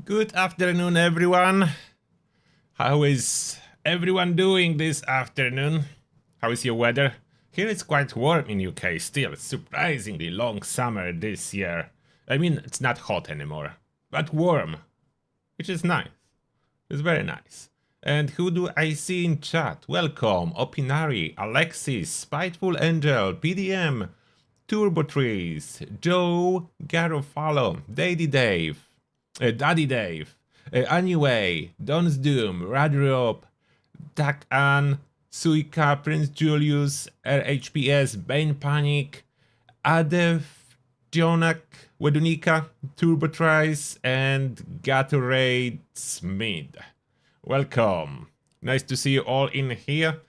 Good afternoon, everyone. How is everyone doing this afternoon? How is your weather? Here it's quite warm in UK still. It's surprisingly long summer this year. I mean, it's not hot anymore, but warm, which is nice. It's very nice. And who do I see in chat? Welcome, Opinari, Alexis, Spiteful Angel, PDM, TurboTrees, Joe, Garofalo, Daddy Dave, Anyway, Don's Doom, Radrop, Takan, Suika, Prince Julius, RHPS, Bane Panic, Adev, Jonak, Wedunika, TurboTries, and Gatorade Smith. Welcome. Nice to see you all in here.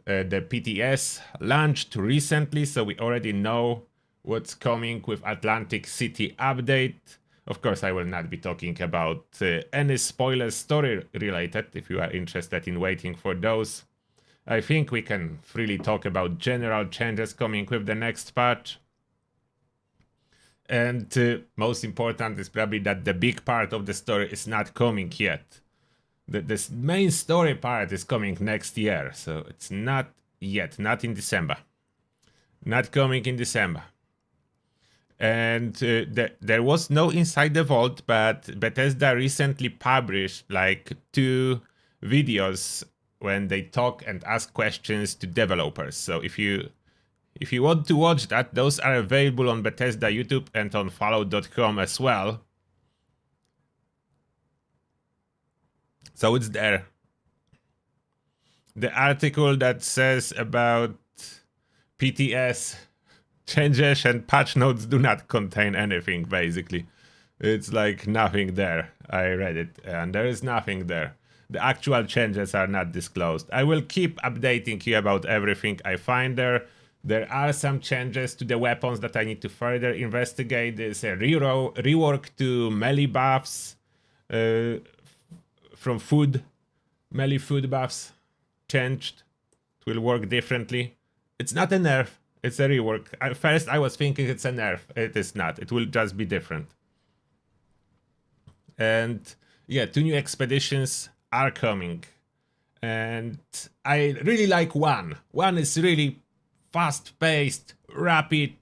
The PTS launched recently, so we already know what's coming with Atlantic City update. Of course, I will not be talking about any spoilers story related if you are interested in waiting for those. I think we can freely talk about general changes coming with the next patch. And most important is probably that the big part of the story is not coming yet. The main story part is coming next year, so it's not yet, not in December. Not coming in December. And there was no Inside the Vault, but Bethesda recently published like 2 videos when they talk and ask questions to developers. So if you want to watch that, those are available on Bethesda YouTube and on Fallout.com as well. So it's there. The article that says about PTS changes and patch notes do not contain anything, basically. It's like nothing there. I read it and there is nothing there. The actual changes are not disclosed. I will keep updating you about everything I find there. There are some changes to the weapons that I need to further investigate. There's a rework to melee buffs from food. Melee food buffs changed. It will work differently. It's not a nerf. It's a rework. At first I was thinking it's a nerf. It is not. It will just be different. And yeah, 2 new expeditions are coming. And I really like one. One is really fast-paced, rapid,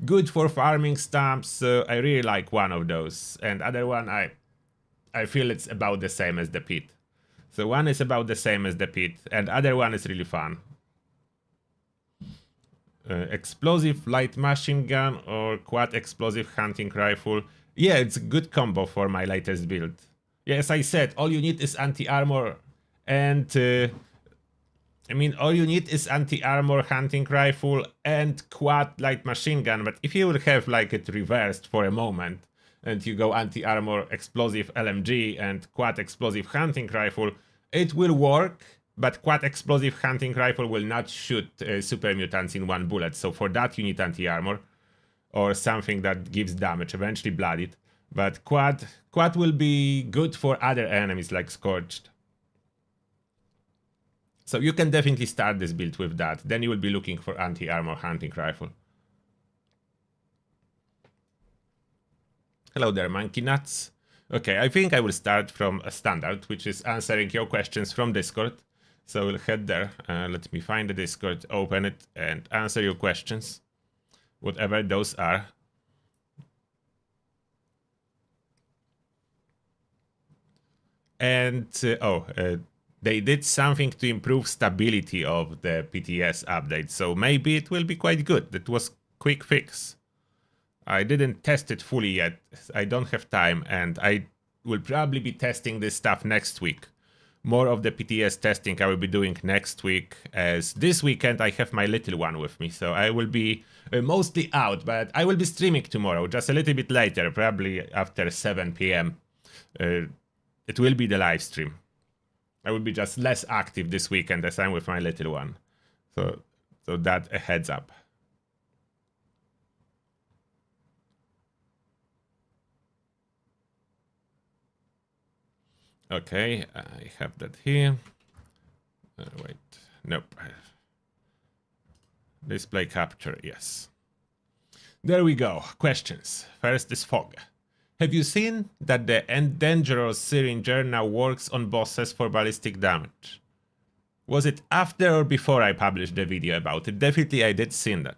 good for farming stamps. So I really like one of those. And other one, I feel it's about the same as the pit. So one is about the same as the pit, and other one is really fun. Explosive light machine gun or quad explosive hunting rifle. Yeah, it's a good combo for my latest build. Yeah, as I said, all you need is anti-armor and all you need is anti-armor hunting rifle and quad light machine gun. But if you will have like it reversed for a moment and you go anti-armor explosive LMG and quad explosive hunting rifle, it will work. But quad explosive hunting rifle will not shoot super mutants in 1 bullet. So for that you need anti-armor or something that gives damage, eventually blooded. But quad will be good for other enemies like Scorched. So you can definitely start this build with that. Then you will be looking for anti-armor hunting rifle. Hello there, Monkey Nuts. Okay, I think I will start from a standard, which is answering your questions from Discord. So we'll head there. Let me find the Discord, open it, and answer your questions. Whatever those are. And, they did something to improve stability of the PTS update. So maybe it will be quite good. That was quick fix. I didn't test it fully yet. I don't have time, and I will probably be testing this stuff next week. More of the PTS testing I will be doing next week, as this weekend I have my little one with me, so I will be mostly out, but I will be streaming tomorrow, just a little bit later, probably after 7 p.m. It will be the live stream. I will be just less active this weekend as I'm with my little one. So that a heads up. Okay, I have that here. Wait, nope. Display capture, yes. There we go. Questions. First is Fog. Have you seen that the Dangerous Syringer now works on bosses for ballistic damage? Was it after or before I published the video about it? Definitely I did see that.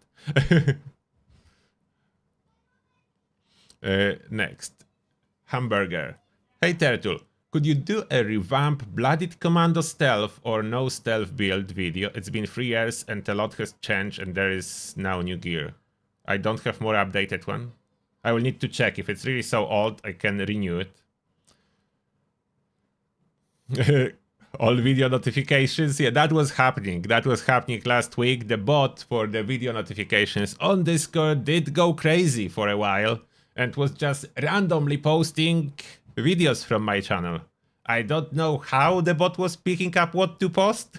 Next. Hamburger. Hey Turtle, could you do a revamp Blooded Commando stealth or no stealth build video? It's been 3 years and a lot has changed and there is now new gear. I don't have more updated one. I will need to check. If it's really so old, I can renew it. All video notifications. Yeah, that was happening. That was happening last week. The bot for the video notifications on Discord did go crazy for a while and was just randomly posting videos from my channel. I don't know how the bot was picking up what to post,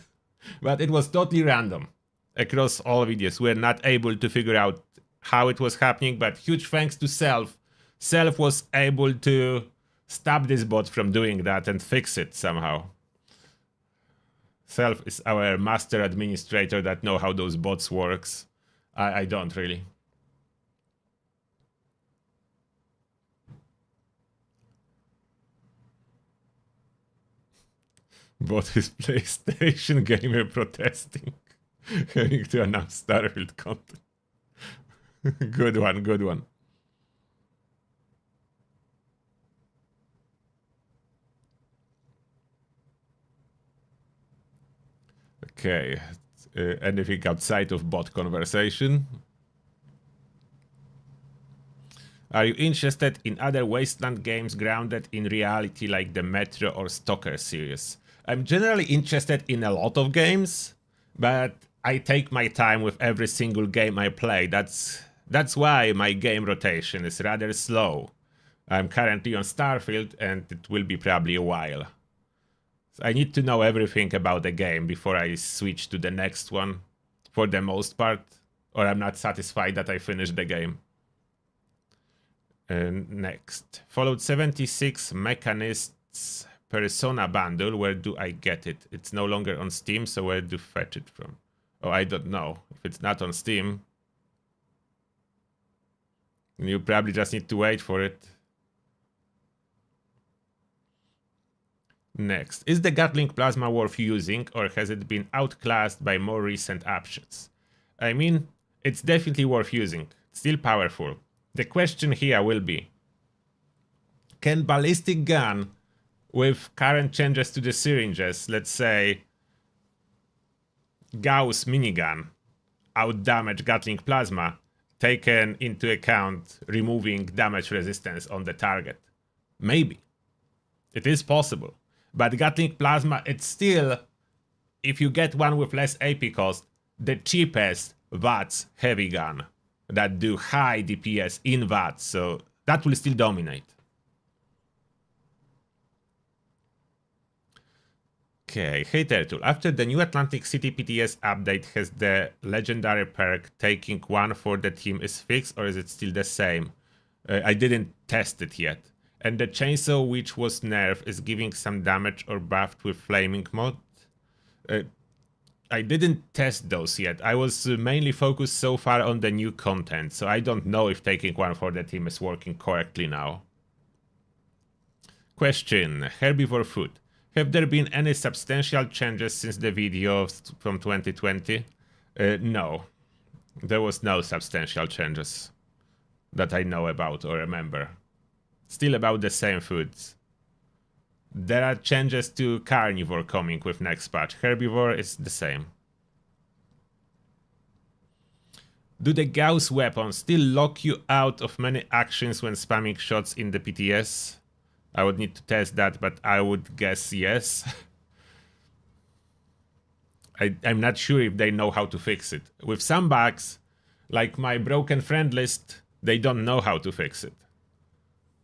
but it was totally random across all videos. We're not able to figure out how it was happening, but huge thanks to Self. Self was able to stop this bot from doing that and fix it somehow. Self is our master administrator that know how those bots works. I don't really. Bot is PlayStation gamer protesting. Having to announce Starfield content. Good one, good one. Okay, anything outside of bot conversation? Are you interested in other Wasteland games grounded in reality like the Metro or Stalker series? I'm generally interested in a lot of games, but I take my time with every single game I play. That's why my game rotation is rather slow. I'm currently on Starfield and it will be probably a while. So I need to know everything about the game before I switch to the next one, for the most part, or I'm not satisfied that I finished the game. Next. Fallout 76 Mechanists Persona bundle. Where do I get it? It's no longer on Steam, so where do I fetch it from? Oh, I don't know. If it's not on Steam, you probably just need to wait for it. Next. Is the Gatling Plasma worth using, or has it been outclassed by more recent options? I mean, it's definitely worth using. It's still powerful. The question here will be, can ballistic gun with current changes to the syringes, let's say Gauss minigun, outdamage Gatling Plasma, taken into account removing damage resistance on the target? Maybe. It is possible. But Gatling Plasma, it's still, if you get one with less AP cost, the cheapest VATS heavy gun that do high DPS in VATS, so that will still dominate. Okay, hey Turtle, after the new Atlantic City PTS update, has the legendary perk taking one for the team is fixed, or is it still the same? I didn't test it yet. And the chainsaw which was nerfed is giving some damage or buffed with flaming mod? I didn't test those yet. I was mainly focused so far on the new content, so I don't know if taking one for the team is working correctly now. Question, herbivore food. Have there been any substantial changes since the video from 2020? No. There was no substantial changes that I know about or remember. Still about the same foods. There are changes to carnivore coming with next patch. Herbivore is the same. Do the Gauss weapons still lock you out of many actions when spamming shots in the PTS? I would need to test that, but I would guess yes. I'm not sure if they know how to fix it. With some bugs, like my broken friend list, they don't know how to fix it.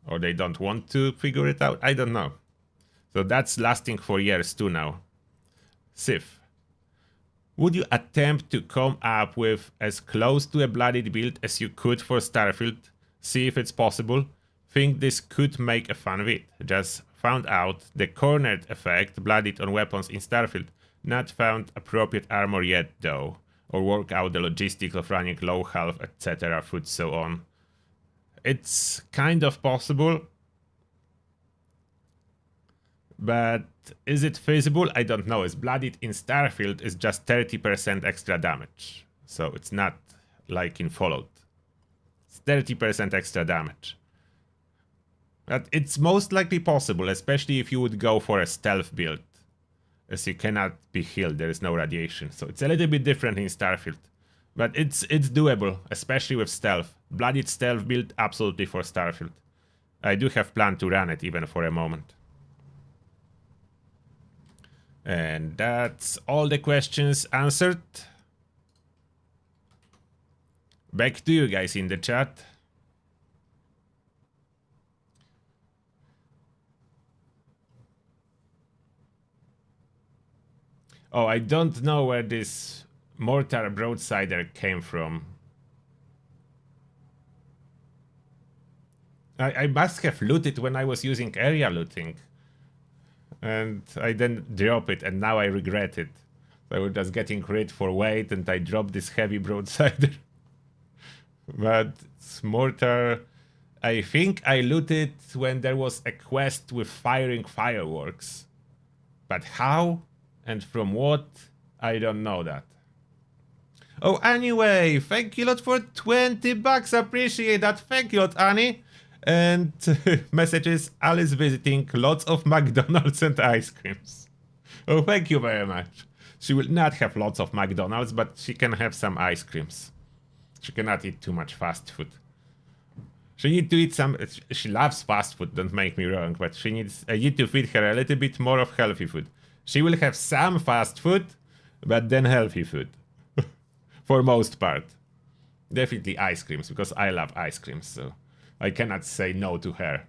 Or they don't want to figure it out. I don't know. So that's lasting for years too now. Sif. Would you attempt to come up with as close to a blooded build as you could for Starfield? See if it's possible? Think this could make a fun vid. Just found out the cornered effect, blooded on weapons in Starfield. Not found appropriate armor yet though. Or work out the logistics of running low health, etc. food so on. It's kind of possible. But is it feasible? I don't know. Is Blooded in Starfield is just 30% extra damage. So it's not like in Fallout. It's 30% extra damage. But it's most likely possible, especially if you would go for a stealth build. As you cannot be healed, there is no radiation. So it's a little bit different in Starfield. But it's doable, especially with stealth. Blooded stealth build, absolutely for Starfield. I do have planned to run it even for a moment. And that's all the questions answered. Back to you guys in the chat. Oh, I don't know where this mortar broadsider came from. I must have looted when I was using area looting. And I then drop it, and now I regret it. I was just getting rid for weight, and I dropped this heavy broadsider. But it's mortar. I think I looted when there was a quest with firing fireworks. But how and from what, I don't know that. Oh, anyway, thank you a lot for 20 bucks. Appreciate that. Thank you a lot, Annie. And messages, Alice visiting, lots of McDonald's and ice creams. Oh, thank you very much. She will not have lots of McDonald's, but she can have some ice creams. She cannot eat too much fast food. She needs to eat some... She loves fast food, don't make me wrong, but she needs... I need to feed her a little bit more of healthy food. She will have some fast food, but then healthy food. For most part. Definitely ice creams, because I love ice creams, so I cannot say no to her.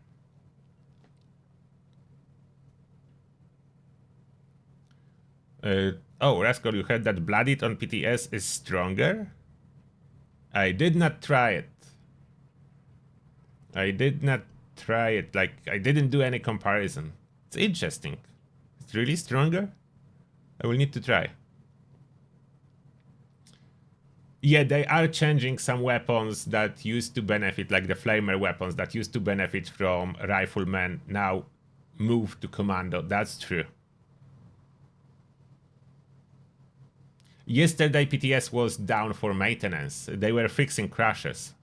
Oh, Rascal, you heard that Blooded on PTS is stronger? I did not try it. I did not try it. Like, I didn't do any comparison. It's interesting. It's really stronger? I will need to try. Yeah, they are changing some weapons that used to benefit, like the flamer weapons that used to benefit from riflemen, now move to commando. That's true. Yesterday PTS was down for maintenance. They were fixing crashes.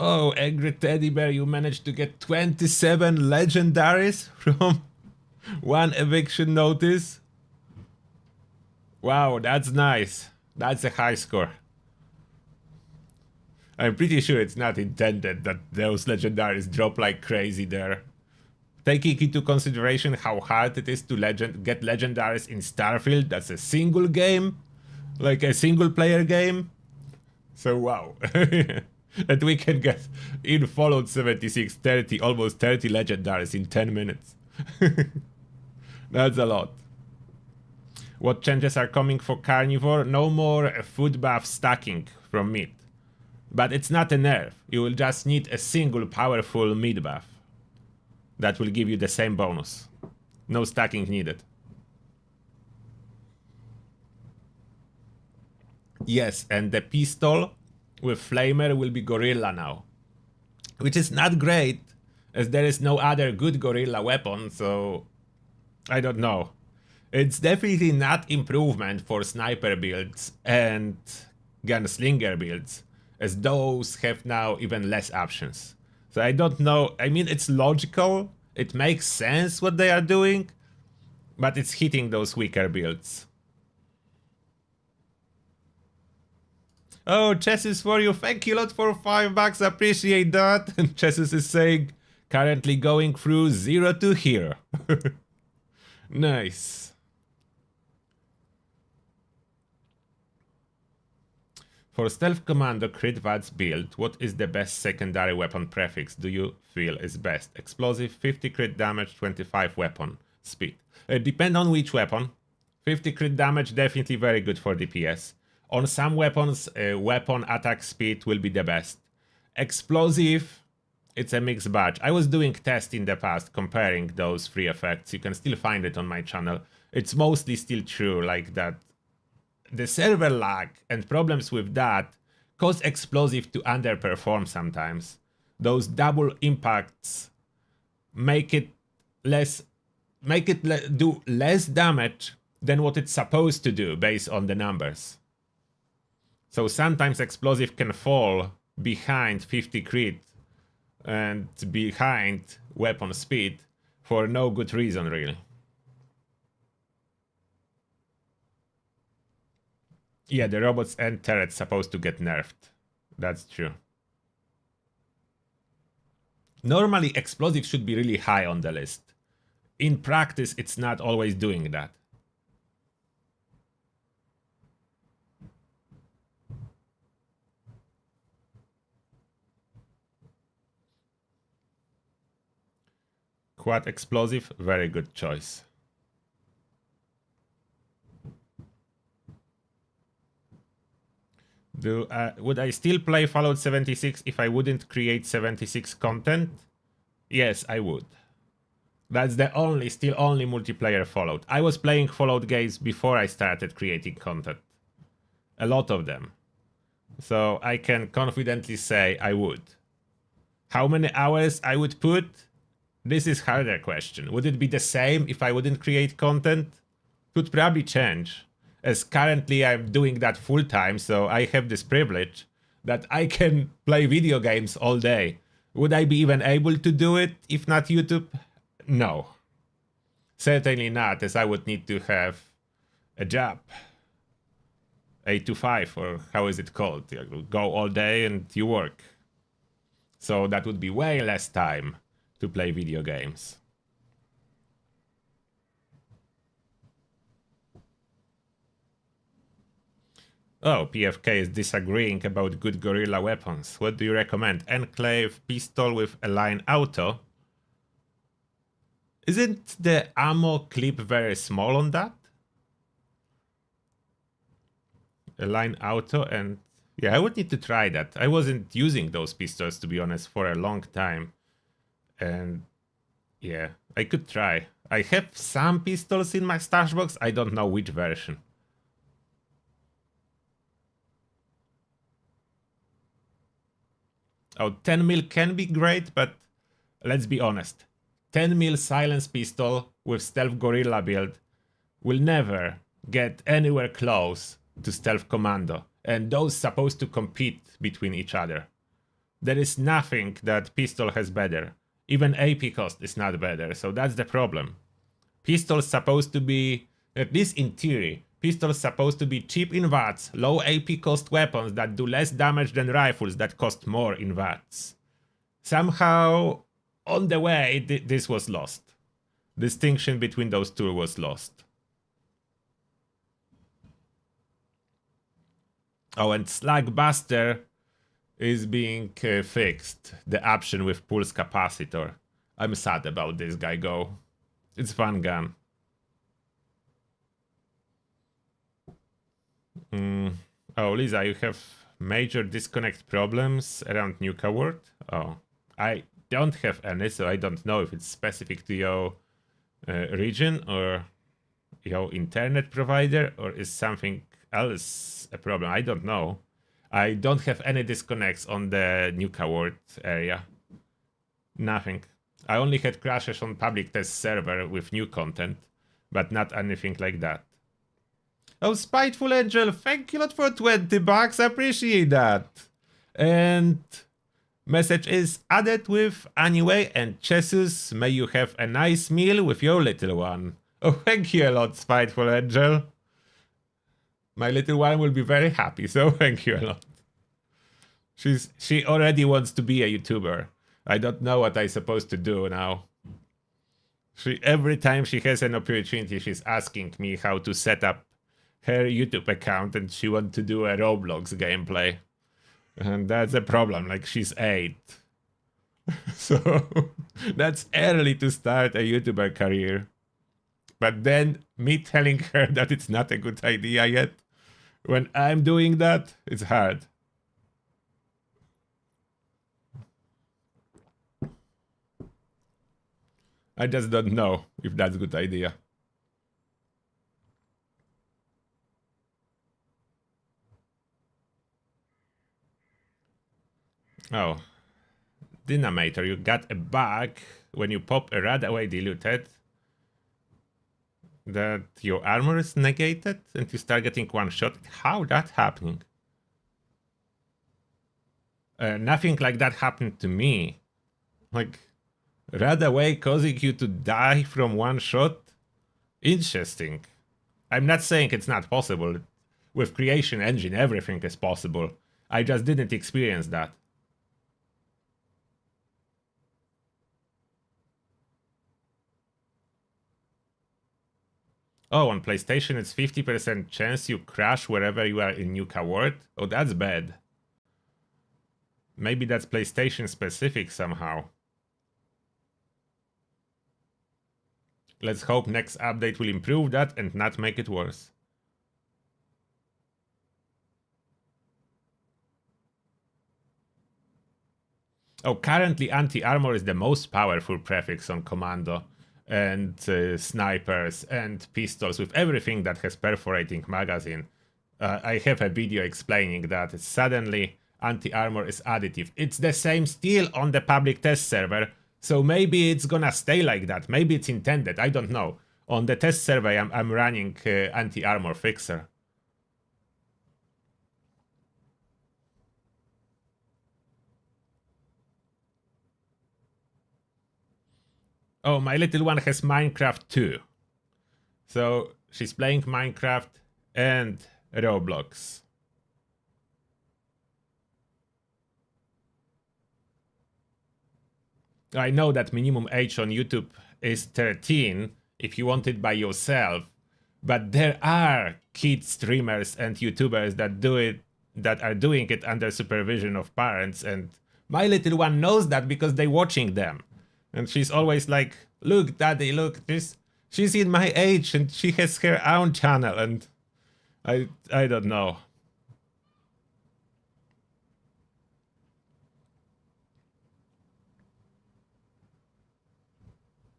Oh, Angry Teddy Bear, you managed to get 27 legendaries from one eviction notice? Wow, that's nice. That's a high score. I'm pretty sure it's not intended that those legendaries drop like crazy there. Taking into consideration how hard it is to get legendaries in Starfield, that's a single game, like a single player game. So wow. That we can get in Fallout 76 30, almost 30 legendaries in 10 minutes. That's a lot. What changes are coming for Carnivore? No more food buff stacking from meat. But it's not a nerf. You will just need a single powerful meat buff. That will give you the same bonus. No stacking needed. Yes, and the pistol with flamer will be gorilla now. Which is not great, as there is no other good gorilla weapon, so I don't know. It's definitely not improvement for sniper builds and gunslinger builds, as those have now even less options. So I don't know, I mean, it's logical, it makes sense what they are doing, but it's hitting those weaker builds. Oh, Chessis for you, thank you a lot for $5, appreciate that. And Chessis is saying, currently going through 0 to here. Nice. For Stealth Commando Crit VATS build, what is the best secondary weapon prefix do you feel is best? Explosive, 50 crit damage, 25 weapon speed. Depend on which weapon. 50 crit damage, definitely very good for DPS. On some weapons, weapon attack speed will be the best. Explosive It's a mixed batch. I was doing tests in the past comparing those three effects. You can still find it on my channel. It's mostly still true, like that the server lag and problems with that cause explosive to underperform sometimes. Those double impacts make it do less damage than what it's supposed to do based on the numbers. So sometimes explosive can fall behind 50 crit and behind weapon speed for no good reason, really. Yeah, the robots and turrets supposed to get nerfed. That's true. Normally, explosive should be really high on the list. In practice, it's not always doing that. Quad explosive, very good choice. Would I still play Fallout 76 if I wouldn't create 76 content? Yes, I would. That's the still only multiplayer Fallout. I was playing Fallout games before I started creating content. A lot of them. So I can confidently say I would. How many hours I would put? This is harder question. Would it be the same if I wouldn't create content? It would probably change. As currently I'm doing that full time, so I have this privilege that I can play video games all day. Would I be even able to do it if not YouTube? No. Certainly not, as I would need to have a job. 8 to 5, or how is it called? You go all day and you work. So that would be way less time to play video games. Oh, PFK is disagreeing about good guerrilla weapons. What do you recommend? Enclave, pistol with align auto? Isn't the ammo clip very small on that? Align auto and... yeah, I would need to try that. I wasn't using those pistols, to be honest, for a long time. And yeah, I could try. I have some pistols in my stash box. I don't know which version. Oh, 10 mil can be great, but let's be honest. 10 mil silence pistol with stealth gorilla build will never get anywhere close to stealth commando, and those supposed to compete between each other. There is nothing that pistol has better. Even AP cost is not better, so that's the problem. Pistol's supposed to be, at least in theory, pistol's supposed to be cheap in VATS, low AP cost weapons that do less damage than rifles that cost more in VATS. Somehow, on the way, this was lost. Distinction between those two was lost. Oh, and Slagbuster is being fixed. The option with pulse capacitor. I'm sad about this guy, Go. It's fun gun. Oh, Lisa, you have major disconnect problems around Nuka World? Oh, I don't have any, so I don't know if it's specific to your region or your internet provider, or is something else a problem. I don't know. I don't have any disconnects on the Nuka World area. Nothing. I only had crashes on public test server with new content, but not anything like that. Oh, Spiteful Angel, thank you a lot for 20 bucks. I appreciate that. And message is added with anyway, and Jesus, may you have a nice meal with your little one. Oh, thank you a lot, Spiteful Angel. My little one will be very happy, so thank you a lot. She already wants to be a YouTuber. I don't know what I'm supposed to do now. Every time she has an opportunity, she's asking me how to set up her YouTube account, and she wants to do a Roblox gameplay. And that's a problem, like she's 8. So that's early to start a YouTuber career. But then me telling her that it's not a good idea yet, when I'm doing that, it's hard. I just don't know if that's a good idea. Oh, Dynamator, you got a bug when you pop a Radaway diluted that your armor is negated and you start getting one shot. How that happening? Nothing like that happened to me. Like, Radaway causing you to die from one shot? Interesting. I'm not saying it's not possible. With Creation Engine, everything is possible. I just didn't experience that. Oh, on PlayStation it's 50% chance you crash wherever you are in Nuka World? Oh, that's bad. Maybe that's PlayStation specific somehow. Let's hope next update will improve that and not make it worse. Oh, currently anti-armor is the most powerful prefix on Commando. And snipers and pistols with everything that has perforating magazine. I have a video explaining that suddenly anti-armor is additive. It's the same still on the public test server, so maybe it's gonna stay like that. Maybe it's intended, I don't know. On the test server I'm running anti-armor fixer. Oh, my little one has Minecraft too. So she's playing Minecraft and Roblox. I know that minimum age on YouTube is 13 if you want it by yourself, but there are kid streamers and YouTubers that are doing it under supervision of parents, and my little one knows that because they're watching them. And she's always like, look, daddy, look, she's in my age and she has her own channel, and I don't know.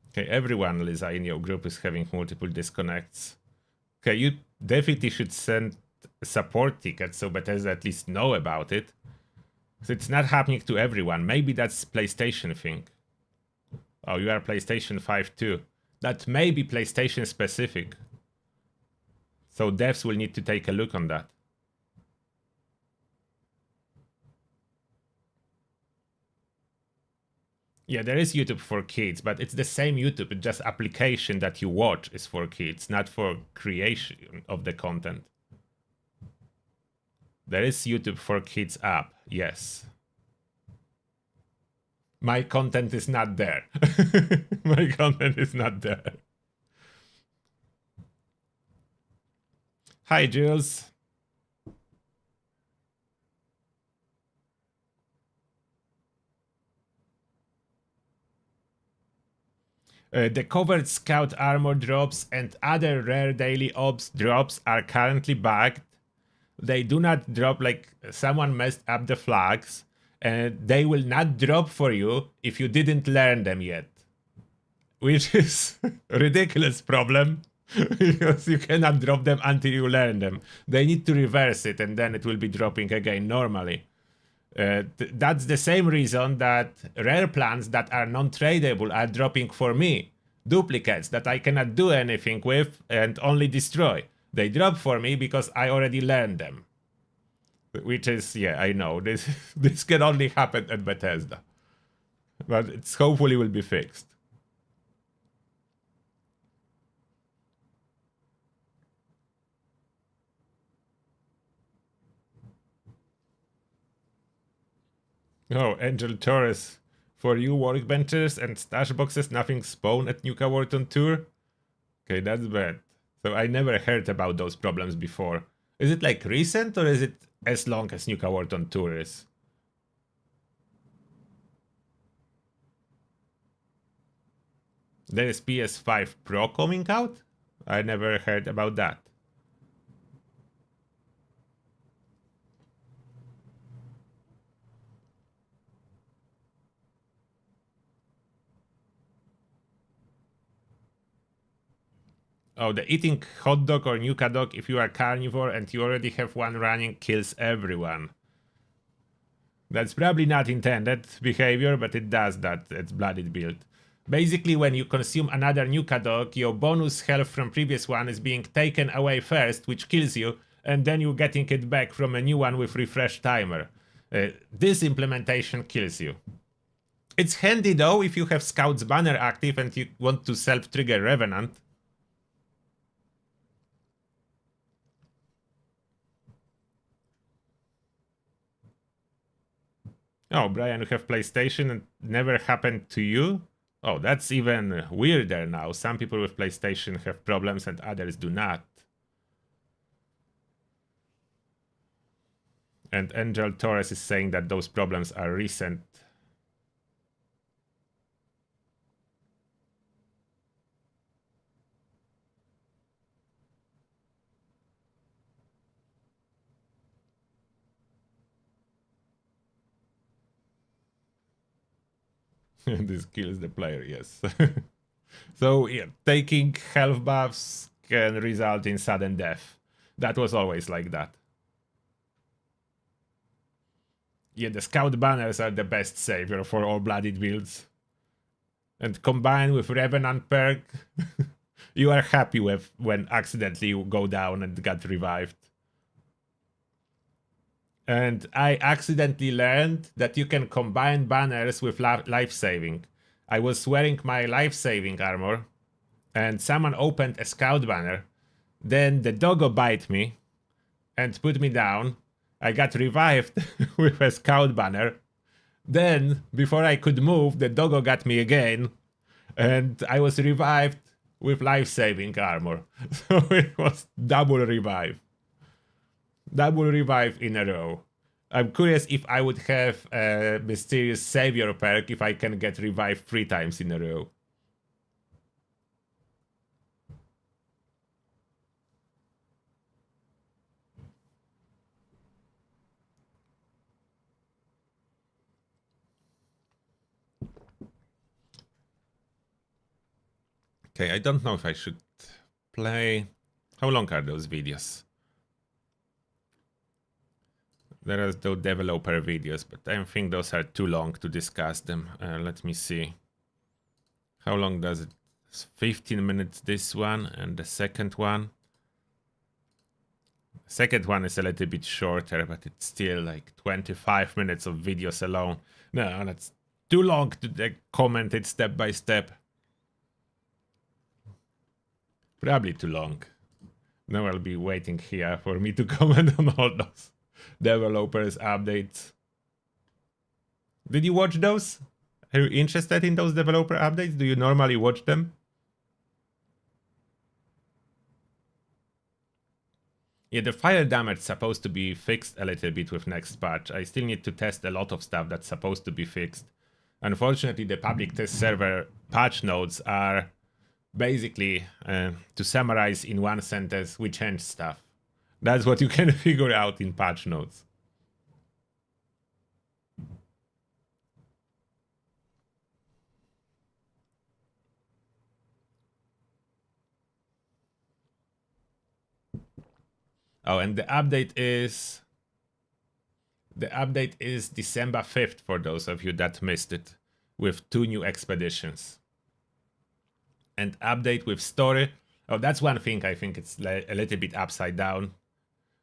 Okay, everyone, Lisa, in your group is having multiple disconnects. Okay, you definitely should send support tickets so Bethesda at least know about it. So it's not happening to everyone. Maybe that's PlayStation thing. Oh, you are PlayStation 5 too. That may be PlayStation specific. So devs will need to take a look on that. Yeah, there is YouTube for kids, but it's the same YouTube. It's just application that you watch is for kids, not for creation of the content. There is YouTube for kids app, yes. My content is not there. My content is not there. Hi, Jules. The covered scout armor drops and other rare daily ops drops are currently bugged. They do not drop like someone messed up the flags, and they will not drop for you if you didn't learn them yet. Which is a ridiculous problem because you cannot drop them until you learn them. They need to reverse it and then it will be dropping again normally. That's the same reason that rare plants that are non-tradable are dropping for me. Duplicates that I cannot do anything with and only destroy. They drop for me because I already learned them. Which is, yeah, I know. This can only happen at Bethesda. But it's hopefully will be fixed. Oh, Angel Torres. For you workbenches and stash boxes, nothing spawn at Nuka Wharton Tour? Okay, that's bad. So I never heard about those problems before. Is it like recent or is it as long as Nuka Wharton Tour is? There is PS5 Pro coming out? I never heard about that. Oh, the eating hot dog or nuka dog if you are carnivore and you already have one running kills everyone. That's probably not intended behavior, but it does that. It's blooded build. Basically, when you consume another nuka dog, your bonus health from previous one is being taken away first, which kills you, and then you're getting it back from a new one with refresh timer. This implementation kills you. It's handy though if you have Scout's banner active and you want to self-trigger Revenant. Oh, Brian, you have PlayStation and never happened to you? Oh, that's even weirder now. Some people with PlayStation have problems and others do not. And Angel Torres is saying that those problems are recent. This kills the player, yes. So, yeah, taking health buffs can result in sudden death. That was always like that. Yeah, the Scout banners are the best savior for all blooded builds. And combined with Revenant perk, you are happy with when accidentally you go down and got revived. And I accidentally learned that you can combine banners with life saving. I was wearing my life saving armor, and someone opened a Scout banner. Then the doggo bite me and put me down. I got revived with a Scout banner. Then, before I could move, the doggo got me again, and I was revived with life-saving armor. So it was double revive. Double revive in a row. I'm curious if I would have a mysterious savior perk if I can get revived 3 times in a row. Okay, I don't know if I should play. How long are those videos? There are those developer videos, but I think those are too long to discuss them. Let me see. How long does it? It's 15 minutes this one, and the second one. The second one is a little bit shorter, but it's still like 25 minutes of videos alone. No, that's too long to comment it step by step. Probably too long. Now I'll be waiting here for me to comment on all those developers updates. Did you watch those? Are you interested in those developer updates? Do you normally watch them? Yeah, the fire damage is supposed to be fixed a little bit with next patch. I still need to test a lot of stuff that's supposed to be fixed. Unfortunately, the public test server patch notes are basically, to summarize in one sentence, we changed stuff. That's what you can figure out in patch notes. Oh, and the update is December 5th for those of you that missed it, with 2 new expeditions. And update with story. Oh, that's one thing I think it's a little bit upside down,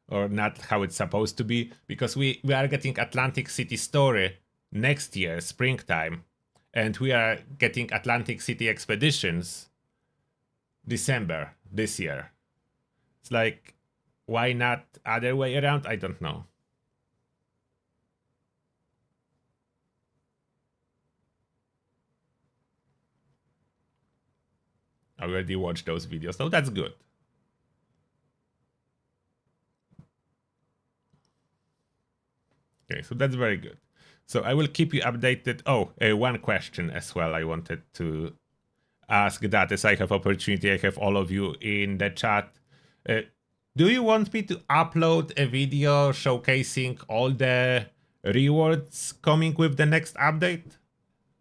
or not how it's supposed to be, because we are getting Atlantic City story next year, springtime, and we are getting Atlantic City expeditions December this year. It's like, why not other way around? I don't know. I already watched those videos, so that's good. Okay, so that's very good. So I will keep you updated. Oh, one question as well I wanted to ask that as I have opportunity. I have all of you in the chat. Do you want me to upload a video showcasing all the rewards coming with the next update?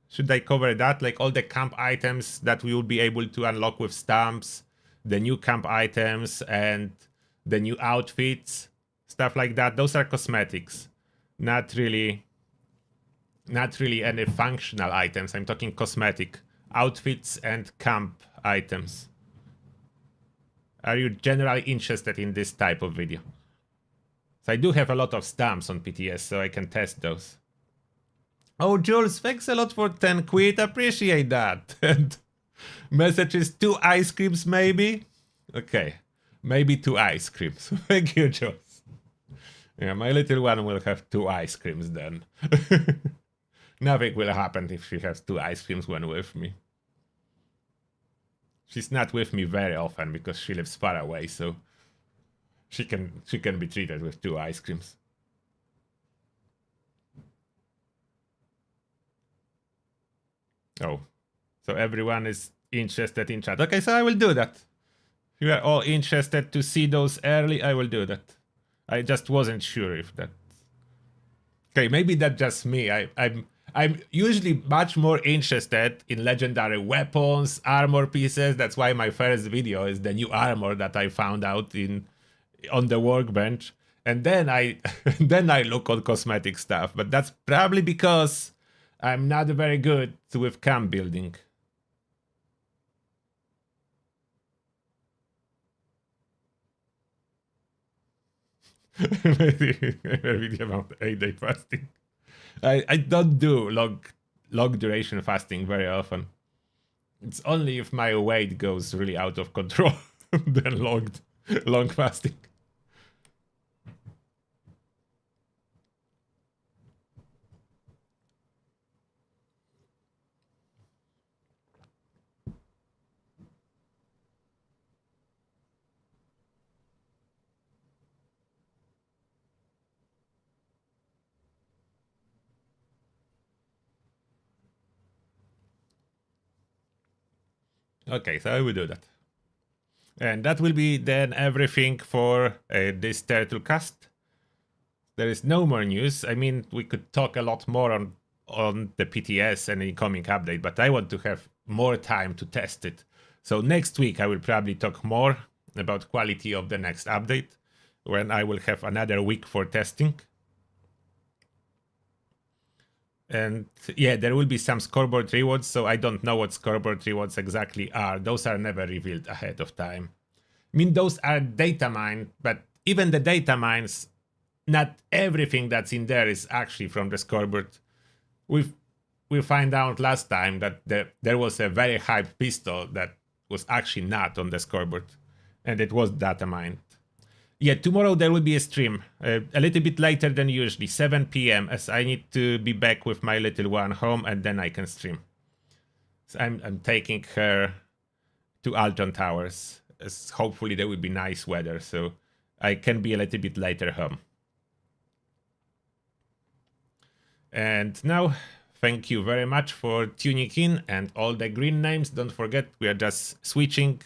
Should I cover that? Like all the camp items that we will be able to unlock with stamps, the new camp items and the new outfits, stuff like that. Those are cosmetics, not really any functional items. I'm talking cosmetic outfits and camp items. Are you generally interested in this type of video? So I do have a lot of stamps on PTS, so I can test those. Oh, Jules, thanks a lot for 10 quid. Appreciate that. And messages, 2 ice creams maybe? Okay, maybe 2 ice creams. Thank you, Jules. Yeah, my little one will have 2 ice creams then. Nothing will happen if she has 2 ice creams when with me. She's not with me very often because she lives far away, so she can be treated with 2 ice creams. Oh, so everyone is interested in chat. Okay, so I will do that. If you are all interested to see those early, I will do that. I just wasn't sure if that... Okay, maybe that's just me. I'm usually much more interested in legendary weapons, armor pieces. That's why my first video is the new armor that I found out on the workbench. And then I look on cosmetic stuff. But that's probably because I'm not very good with camp building. Video about 8-day fasting. I don't do long duration fasting very often. It's only if my weight goes really out of control then long fasting. Okay, so I will do that. And that will be then everything for this Turtlecast. There is no more news. I mean, we could talk a lot more on the PTS and incoming update, but I want to have more time to test it. So next week I will probably talk more about quality of the next update, when I will have another week for testing. And yeah, there will be some scoreboard rewards, so I don't know what scoreboard rewards exactly are. Those are never revealed ahead of time. I mean, those are data mined, but even the data mines, not everything that's in there is actually from the scoreboard. We find out last time that there was a very hyped pistol that was actually not on the scoreboard, and it was data mined. Yeah, tomorrow there will be a stream, a little bit later than usually, 7 p.m. as I need to be back with my little one home, and then I can stream. So I'm taking her to Alton Towers, as hopefully there will be nice weather, so I can be a little bit later home. And now, thank you very much for tuning in, and all the green names, don't forget, we are just switching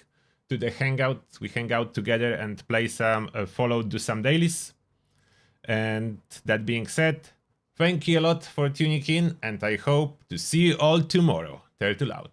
to the Hangout. We hang out together and play some follow, do some dailies. And that being said, thank you a lot for tuning in, and I hope to see you all tomorrow. Turtle out.